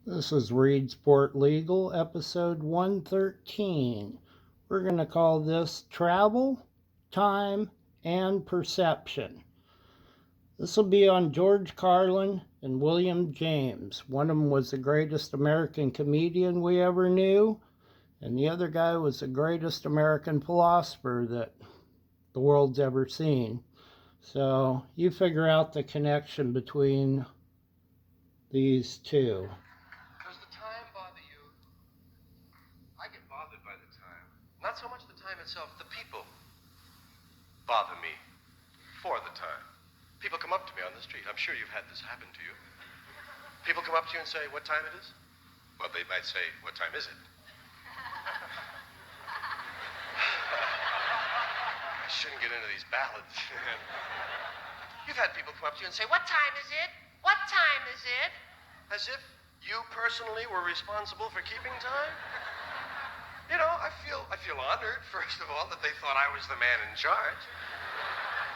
This is Reedsport Legal, episode 113. We're going to call this Travel, Time, and Perception. This will be on George Carlin and William James. One of them was the greatest American comedian we ever knew, and the other guy was the greatest American philosopher that the world's ever seen. So you figure out the connection between these two. Does the time bother you? I get bothered by the time. Not so much the time itself, the people bother me for the time. People come up to me on the street. I'm sure you've had this happen to you. People come up to you and say, what time it is? Well, they might say, what time is it? I shouldn't get into these ballads. You've had people come up to you and say, what time is it? What time is it? As if you personally were responsible for keeping time? You know, I feel honored, first of all, that they thought I was the man in charge.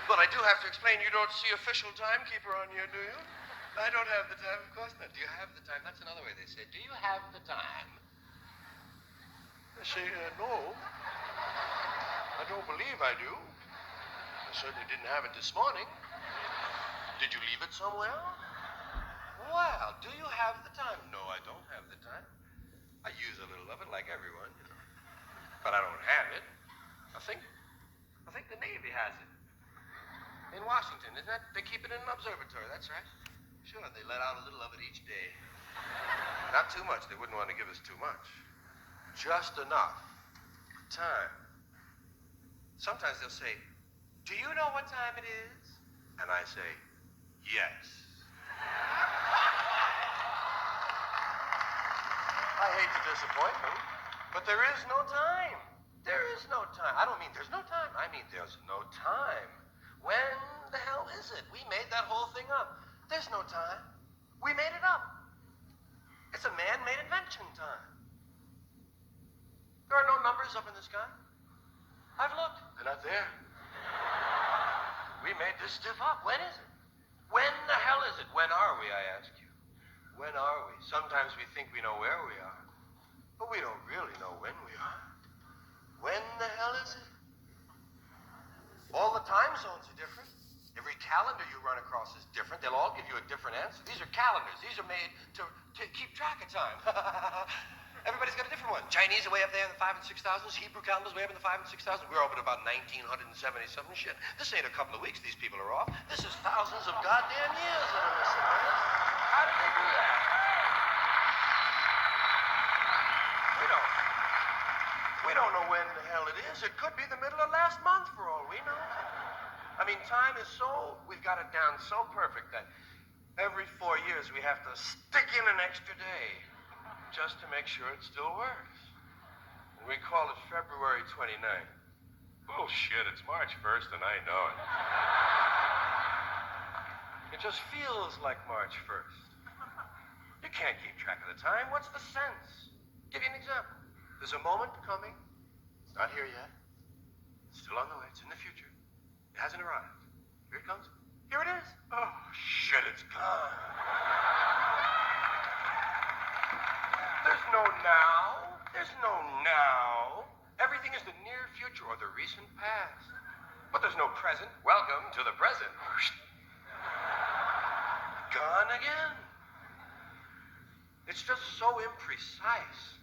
But I do have to explain, you don't see official timekeeper on here, do you? I don't have the time, of course not. Do you have the time? That's another way they say, do you have the time? I say, no. I don't believe I do. I certainly didn't have it this morning. Did you leave it somewhere? Well, do you have the time? No, I don't have the time. I use a little of it like everyone, you know. But I don't have it. I think the Navy has it. In Washington, isn't that? They keep it in an observatory, that's right. Sure, they let out a little of it each day. Not too much, they wouldn't want to give us too much. Just enough. Time. Sometimes they'll say, do you know what time it is? And I say, yes. I hate to disappoint them, but there is no time. There is no time. I don't mean there's no time. I mean there's no time. When the hell is it? We made that whole thing up. There's no time. We made it up. It's a man-made invention, time. There are no numbers up in the sky. I've looked. They're not there. We made this stuff up. When is it? When the hell is it? When are we, I ask you? When are we? Sometimes we think we know where we are, but we don't really know when we are. When the hell is it? All the time zones are different. Every calendar you run across is different. They'll all give you a different answer. These are calendars. These are made to keep track of time. Everybody's got a different one. Chinese are way up there in the 5 and 6,000s. Hebrew calendars way up in the 5 and 6,000s. We're over at about 1970-something shit. This ain't a couple of weeks these people are off. This is thousands of goddamn years that are missing. How did they do that? We don't know when the hell it is. It could be the middle of last month for all we know. I mean, time is we've got it down so perfect that every 4 years we have to stick in an extra day just to make sure it still works. And we call it February 29th. Bullshit, it's March 1st and I know it. It just feels like March 1st. You can't keep track of the time. What's the sense? Give you an example. There's a moment coming. It's not here yet. It's still on the way. It's in the future. It hasn't arrived. Here it comes. Here it is. Oh, shit, it's gone. There's no now. There's no now. Everything is the near future or the recent past. But there's no present. Welcome to the present. Gone again. It's just so imprecise.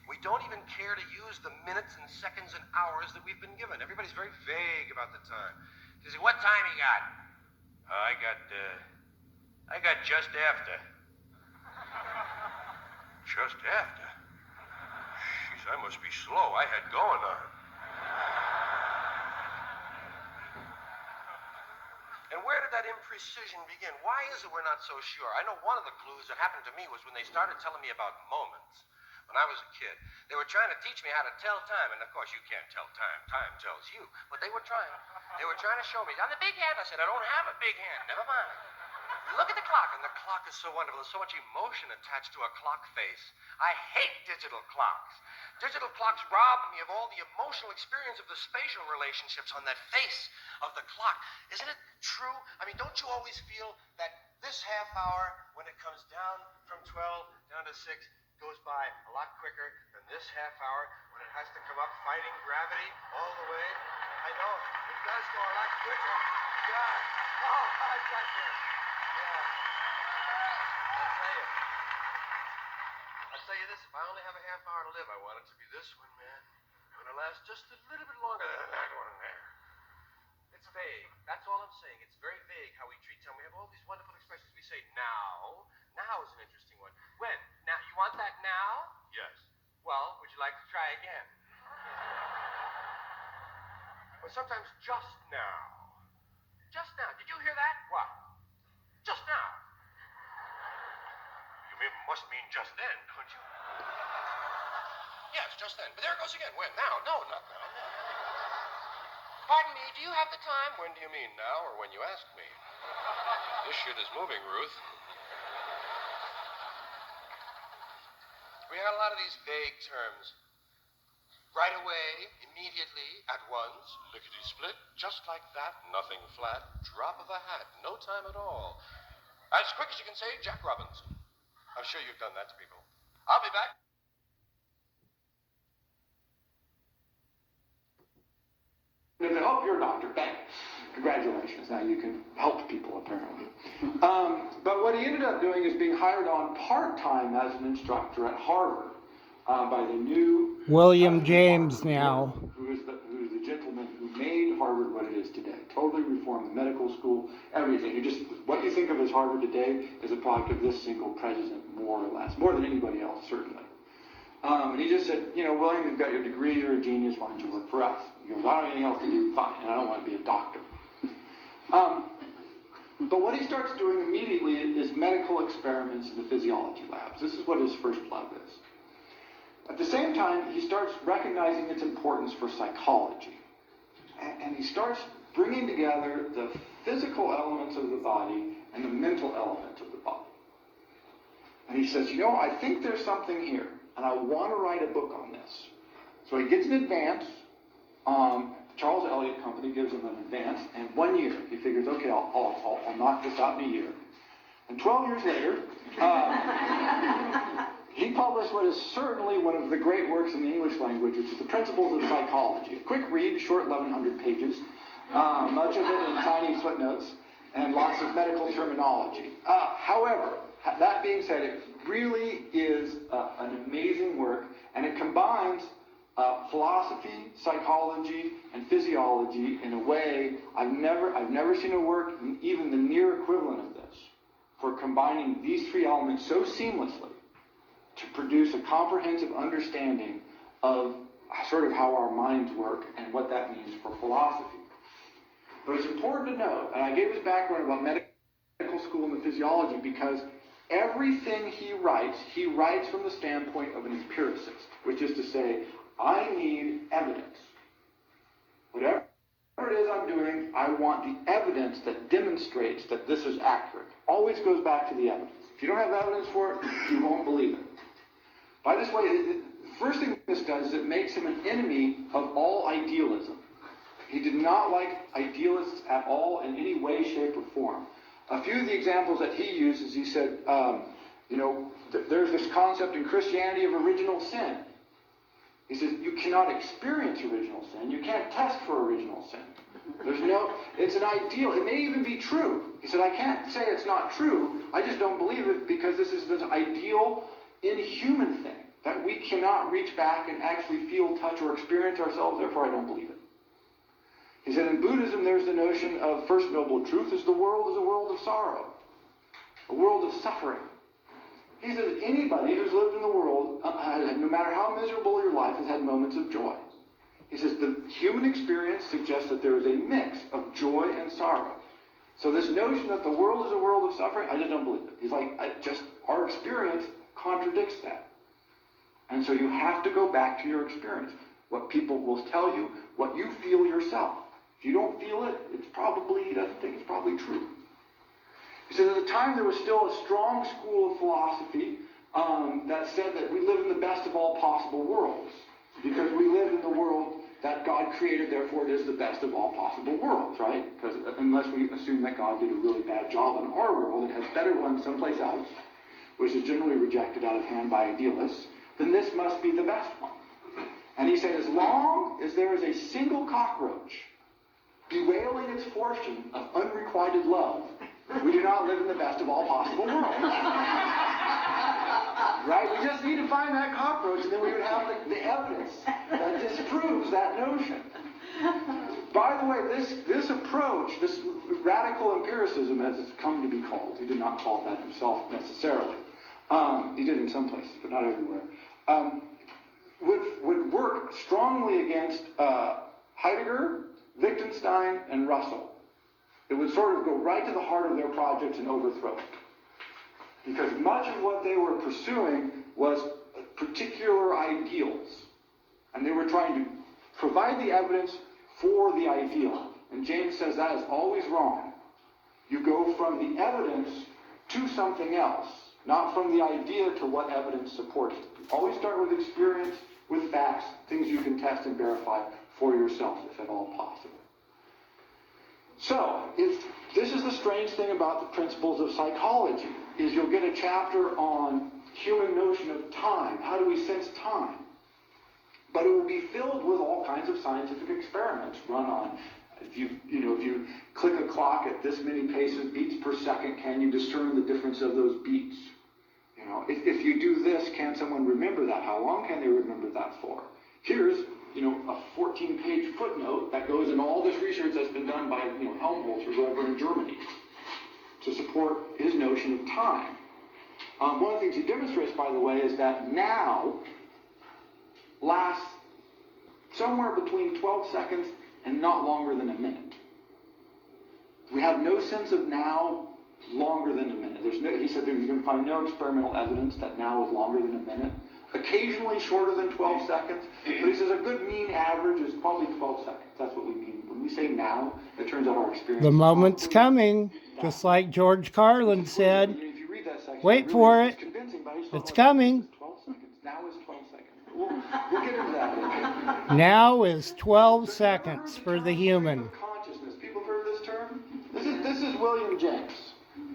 We don't even care to use the minutes and seconds and hours that we've been given. Everybody's very vague about the time. They say, what time you got? I got just after. Just after? Jeez, I must be slow. I had going on. And where did that imprecision begin? Why is it we're not so sure? I know one of the clues that happened to me was when they started telling me about moments. When I was a kid, they were trying to teach me how to tell time. And, of course, you can't tell time. Time tells you. But they were trying. They were trying to show me. On the big hand, I said, I don't have a big hand. Never mind. Look at the clock. And the clock is so wonderful. There's so much emotion attached to a clock face. I hate digital clocks. Digital clocks rob me of all the emotional experience of the spatial relationships on that face of the clock. Isn't it true? I mean, don't you always feel that this half hour, when it comes down from 12 to 6 goes by a lot quicker than this half hour when it has to come up fighting gravity all the way. I know, it does go a lot quicker. God. Oh, God bless you. Yeah. I'll tell you this, if I only have a half hour to live, I want it to be this one, man. I want to last just a little bit longer than that one there. It's vague. That's all I'm saying. It's very vague how we treat time. We have all these wonderful expressions. We say now. Now is an interesting one. When? Now, you want that now? Yes. Well, would you like to try again? Or sometimes just now. Just now. Did you hear that? What? Just now. Must mean just then, don't you? Yes, just then. But there it goes again. When? Now? No, not now. Pardon me, do you have the time? When do you mean, now or when you ask me? This shit is moving, Ruth. We had a lot of these vague terms. Right away, immediately, at once, lickety-split, just like that, nothing flat, drop of a hat, no time at all. As quick as you can say, Jack Robinson. I'm sure you've done that to people. I'll be back. Oh, you're a doctor. Bang. Congratulations. Now you can help people, apparently. But what he ended up doing is being hired on part-time as an instructor at Harvard by the new William James now. Who is the gentleman who made Harvard what it is today. Totally reformed the medical school, everything. What you think of as Harvard today is a product of this single president, more or less. More than anybody else, certainly. And he just said, William, you've got your degree, you're a genius, why don't you work for us? He goes, I don't have anything else to do, fine, and I don't want to be a doctor. But what he starts doing immediately is medical experiments in the physiology labs. This is what his first love is. At the same time, he starts recognizing its importance for psychology. And he starts bringing together the physical elements of the body and the mental elements of the body. And he says, I think there's something here, and I want to write a book on this. So he gets an advance. The Charles Elliott Company gives him an advance, and 1 year. He figures, okay, I'll knock this out in a year. And 12 years later, he published what is certainly one of the great works in the English language, which is The Principles of Psychology. A quick read, short 1,100 pages, much of it in tiny footnotes, and lots of medical terminology. However, that being said, it really is an amazing work, and it combines philosophy, psychology, and physiology in a way I've never seen a work, even the near equivalent of this, for combining these three elements so seamlessly to produce a comprehensive understanding of sort of how our minds work and what that means for philosophy. But it's important to note, and I gave his background about medical school and the physiology because everything he writes from the standpoint of an empiricist, which is to say, I need evidence. Whatever it is I'm doing, I want the evidence that demonstrates that this is accurate. Always goes back to the evidence. If you don't have evidence for it, you won't believe it. By this way, the first thing this does is it makes him an enemy of all idealism. He did not like idealists at all in any way, shape, or form. A few of the examples that he uses, he said, there's this concept in Christianity of original sin. He says, you cannot experience original sin. You can't test for original sin. It's an ideal. It may even be true. He said, I can't say it's not true. I just don't believe it because this is this ideal, inhuman thing that we cannot reach back and actually feel, touch, or experience ourselves. Therefore, I don't believe it. He said, in Buddhism, there's the notion of first noble truth is the world is a world of sorrow, a world of suffering. He says anybody who's lived in the world, no matter how miserable your life, has had moments of joy. He says the human experience suggests that there is a mix of joy and sorrow. So this notion that the world is a world of suffering, I just don't believe it. He's like, our experience contradicts that. And so you have to go back to your experience. What people will tell you, what you feel yourself. If you don't feel it, he doesn't think it's probably true. He said at the time there was still a strong school of philosophy that said that we live in the best of all possible worlds. Because we live in the world that God created, therefore it is the best of all possible worlds, right? Because unless we assume that God did a really bad job in our world and has better ones someplace else, which is generally rejected out of hand by idealists, then this must be the best one. And he said, as long as there is a single cockroach bewailing its fortune of unrequited love, we do not live in the best of all possible worlds. Right? We just need to find that cockroach, and then we would have the evidence that disproves that notion. By the way, this approach, this radical empiricism, as it's come to be called, he did not call it that himself necessarily. He did in some places, but not everywhere. Would work strongly against Heidegger, Wittgenstein, and Russell. It would sort of go right to the heart of their projects and overthrow it. Because much of what they were pursuing was particular ideals. And they were trying to provide the evidence for the ideal. And James says that is always wrong. You go from the evidence to something else, not from the idea to what evidence supports it. Always start with experience, with facts, things you can test and verify for yourself, if at all possible. So, this is the strange thing about the principles of psychology, is you'll get a chapter on human notion of time. How do we sense time? But it will be filled with all kinds of scientific experiments run on, if you click a clock at this many beats per second, can you discern the difference of those beats? If you do this, can someone remember that? How long can they remember that for? Here's, a 14-page footnote that goes in all this research that's been done by, Helmholtz or whoever in Germany to support his notion of time. One of the things he demonstrates, by the way, is that now lasts somewhere between 12 seconds and not longer than a minute. We have no sense of now longer than a minute. He said you can find no experimental evidence that now is longer than a minute. Occasionally shorter than 12 seconds, but he says a good mean average is probably 12 seconds. That's what we mean. When we say now, it turns out our experience... The moment's coming, just like George Carlin said. If you read that section, Wait for it. It's It's coming. 12 seconds. Now is 12 seconds. We'll get into that. Now is 12 seconds for the human. Consciousness. People have heard this term? This is William James.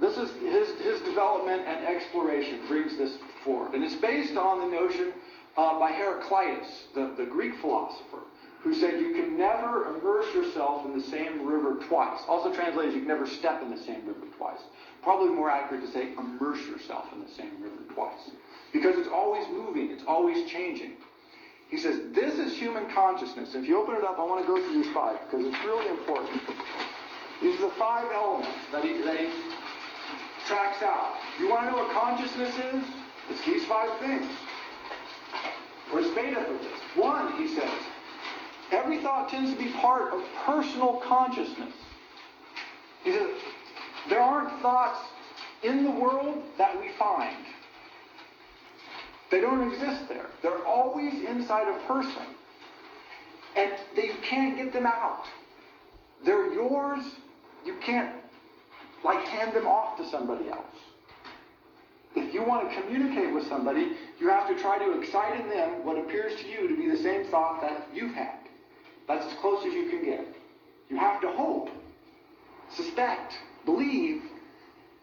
This is his development and exploration brings this forward. And it's based on the notion by Heraclitus, the Greek philosopher, who said you can never immerse yourself in the same river twice. Also translated, you can never step in the same river twice. Probably more accurate to say immerse yourself in the same river twice. Because it's always moving, it's always changing. He says, this is human consciousness. If you open it up, I want to go through these 5, because it's really important. These are the 5 elements that he tracks out. You want to know what consciousness is? It's these 5 things. Or it's made up of this. 1, he says, every thought tends to be part of personal consciousness. He says, there aren't thoughts in the world that we find. They don't exist there. They're always inside a person. And you can't get them out. They're yours. You can't, hand them off to somebody else. If you want to communicate with somebody, you have to try to excite in them what appears to you to be the same thought that you've had. That's as close as you can get. You have to hope, suspect, believe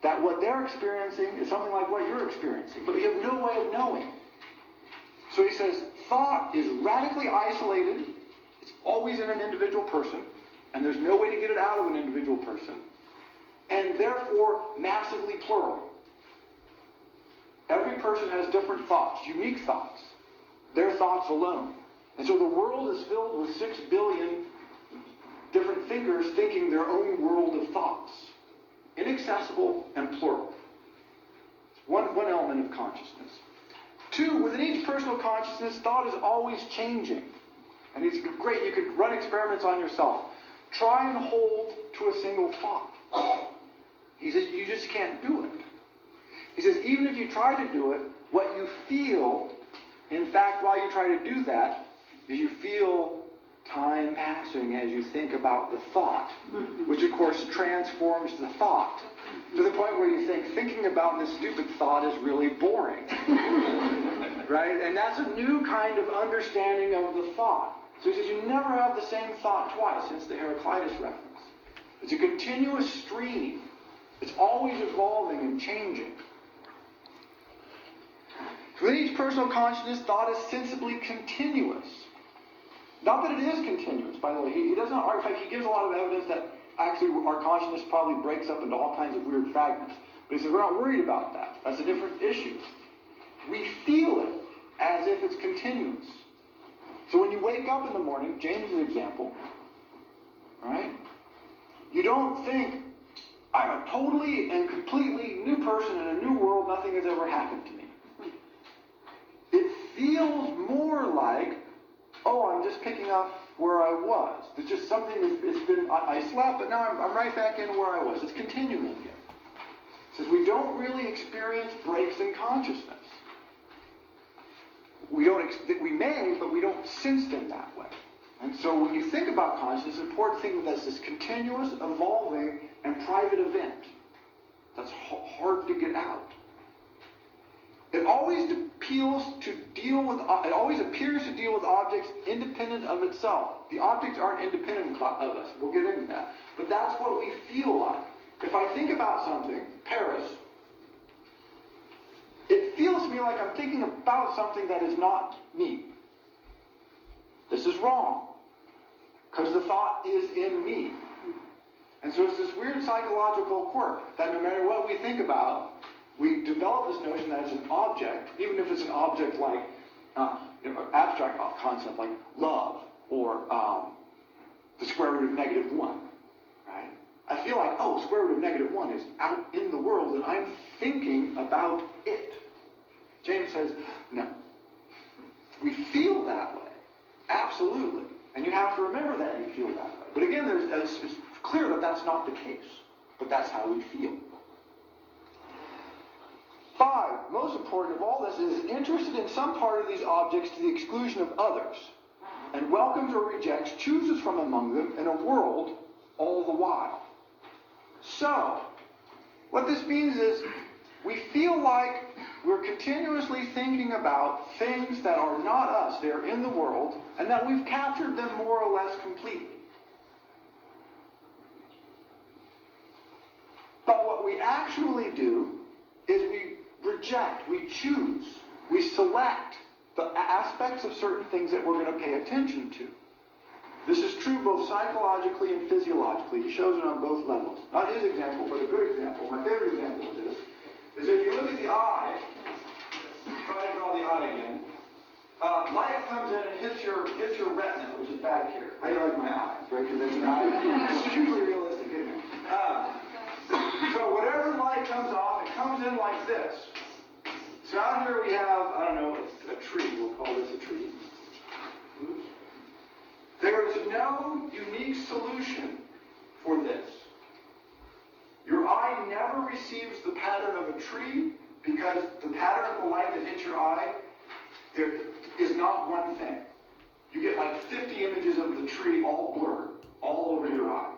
that what they're experiencing is something like what you're experiencing. But you have no way of knowing. So he says, thought is radically isolated. It's always in an individual person. And there's no way to get it out of an individual person. And therefore, massively plural. Every person has different thoughts, unique thoughts. Their thoughts alone. And so the world is filled with 6 billion different thinkers thinking their own world of thoughts. Inaccessible and plural. One element of consciousness. 2, within each personal consciousness, thought is always changing. And it's great, you could run experiments on yourself. Try and hold to a single thought. He says, you just can't do it. He says, even if you try to do it, what you feel, in fact, while you try to do that, is you feel time passing as you think about the thought, which of course transforms the thought to the point where you think, thinking about this stupid thought is really boring. Right? And that's a new kind of understanding of the thought. So he says, you never have the same thought twice, hence the Heraclitus reference. It's a continuous stream. It's always evolving and changing. Within each personal consciousness, thought is sensibly continuous. Not that it is continuous, by the way. He doesn't argue. In fact, he gives a lot of evidence that actually our consciousness probably breaks up into all kinds of weird fragments. But he says we're not worried about that. That's a different issue. We feel it as if it's continuous. So when you wake up in the morning, James' example, right? You don't think, I'm a totally and completely new person in a new world, nothing has ever happened to me. It feels more like, oh, I'm just picking up where I was. It's just something it's been, I slept, but now I'm right back in where I was. It's continuing again. It says we don't really experience breaks in consciousness. We may, but we don't sense them that way. And so when you think about consciousness, it's important to think of it as this continuous, evolving, and private event that's hard to get out. It always appears to deal with objects independent of itself. The objects aren't independent of us. We'll get into that. But that's what we feel like. If I think about something, Paris, it feels to me like I'm thinking about something that is not me. This is wrong. Because the thought is in me. And so it's this weird psychological quirk that no matter what we think about, we develop this notion that it's an object, even if it's an object like, abstract concept like love or the square root of -1, right? I feel like, oh, square root of -1 is out in the world and I'm thinking about it. James says, no. We feel that way. Absolutely. And you have to remember that you feel that way. But again, it's clear that that's not the case. But that's how we feel. 5, most important of all this, is interested in some part of these objects to the exclusion of others, and welcomes or rejects, chooses from among them in a world all the while. So, what this means is we feel like we're continuously thinking about things that are not us, they're in the world, and that we've captured them more or less completely. But what we actually do is we reject, we choose, we select the aspects of certain things that we're going to pay attention to. This is true both psychologically and physiologically. He shows it on both levels. Not his example, but a good example. My favorite example of this is if you look at the eye, try to draw the eye again, light comes in and hits your retina, which is back here. I like my eyes, right? Because it's an eye. It's hugely realistic, isn't it? So whatever light comes off, it comes in like this. So out here we have, I don't know, a tree. We'll call this a tree. There is no unique solution for this. Your eye never receives the pattern of a tree because the pattern of the light that hits your eye, there is not one thing. You get like 50 images of the tree all blurred, all over your eye.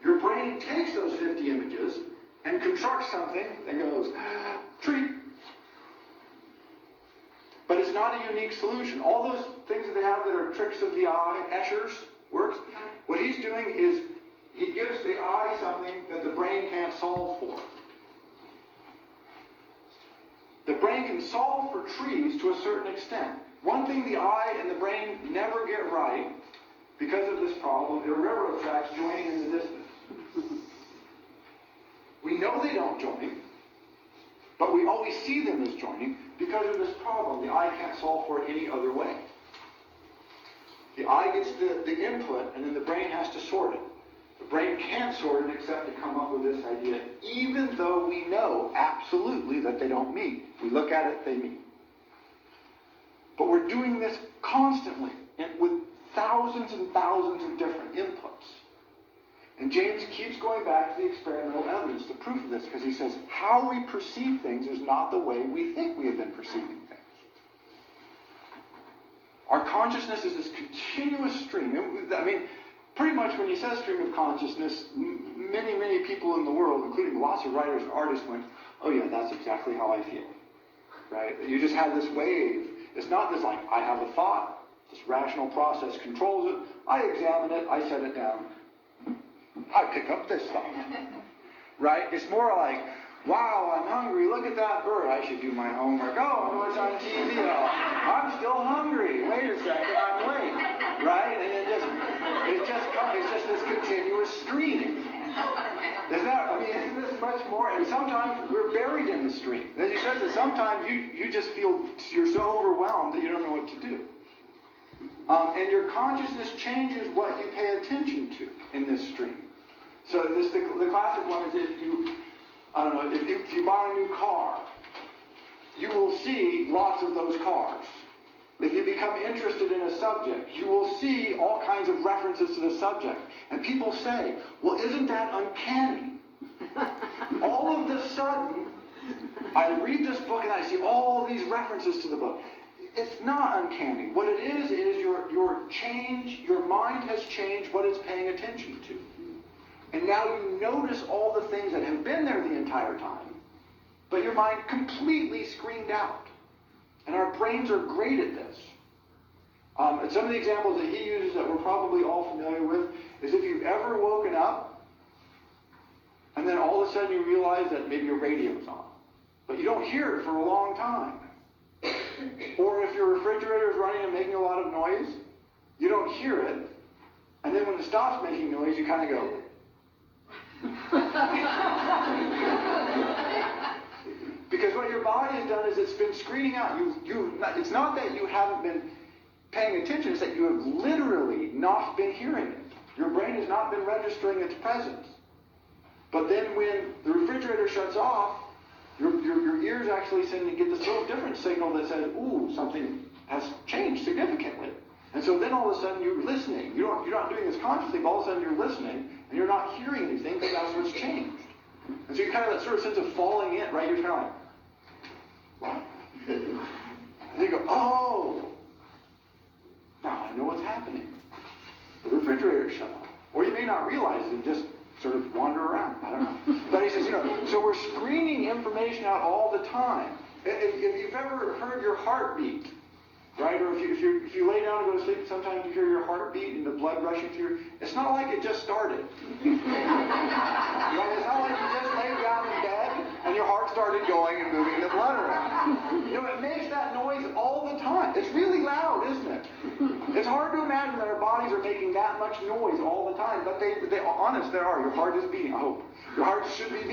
Your brain takes those 50 images and constructs something that goes, tree. But it's not a unique solution. All those things that they have that are tricks of the eye, Escher's works, what he's doing is he gives the eye something that the brain can't solve for. The brain can solve for trees to a certain extent. One thing the eye and the brain never get right, because of this problem, are railroad tracks joining in the distance. We know they don't join, but we always see them as joining because of this problem. The eye can't solve for it any other way. The eye gets the input, and then the brain has to sort it. The brain can't sort it except to come up with this idea, even though we know absolutely that they don't meet. We look at it, they meet. But we're doing this constantly, and with thousands and thousands of different inputs. And James keeps going back to the experimental evidence, the proof of this, because he says, how we perceive things is not the way we think we have been perceiving things. Our consciousness is this continuous stream. I mean, pretty much when he says stream of consciousness, many, many people in the world, including lots of writers and artists, went, oh yeah, that's exactly how I feel. Right? You just have this wave. It's not this like, I have a thought, this rational process controls it, I examine it, I set it down, I pick up this thought. Right? It's more like, Wow, I'm hungry. Look at that bird. I should do my homework. Oh, what's on TV? Oh, I'm still hungry. Wait a second, I'm late. Right? And it's just this continuous stream. Isn't this much more? And sometimes we're buried in the stream. As he says that sometimes you just feel you're so overwhelmed that you don't know what to do. And your consciousness changes what you pay attention to in this stream. So the classic one is if you buy a new car, you will see lots of those cars. If you become interested in a subject, you will see all kinds of references to the subject. And people say, well, isn't that uncanny? All of a sudden, I read this book and I see all these references to the book. It's not uncanny. What it is your mind has changed what it's paying attention to. And now you notice all the things that have been there the entire time, but your mind completely screened out. And our brains are great at this. And some of the examples that he uses that we're probably all familiar with is if you've ever woken up and then all of a sudden you realize that maybe your radio's on, but you don't hear it for a long time. Or if your refrigerator is running and making a lot of noise, you don't hear it, and then when it stops making noise, you kind of go. Because what your body has done is it's been screening out. It's not that you haven't been paying attention, it's that you have literally not been hearing it. Your brain has not been registering its presence. But then when the refrigerator shuts off, your ears actually seem to get this little different signal that says, ooh, something has changed significantly. And so then all of a sudden you're listening. You're not doing this consciously, but all of a sudden you're listening, and you're not hearing anything because that's what's changed. And so you kind of that sort of sense of falling in, right? You're kind of like, what? And you go, oh, now I know what's happening. The refrigerator shut off. Or you may not realize it and just sort of wander around. I don't know. But he says, so we're screening information out all the time. If you've ever heard your heartbeat, right? Or if you lay down and go to sleep, sometimes you hear your heartbeat and the blood rushing through. It's not like it just started. Right? It's not like you just laid down in bed and your heart started going and moving the blood around. It makes that noise all the time. It's really loud, isn't it? It's hard to imagine that our bodies are making that much noise all the time, but honest, they are. Your heart is beating. I hope your heart should be beating.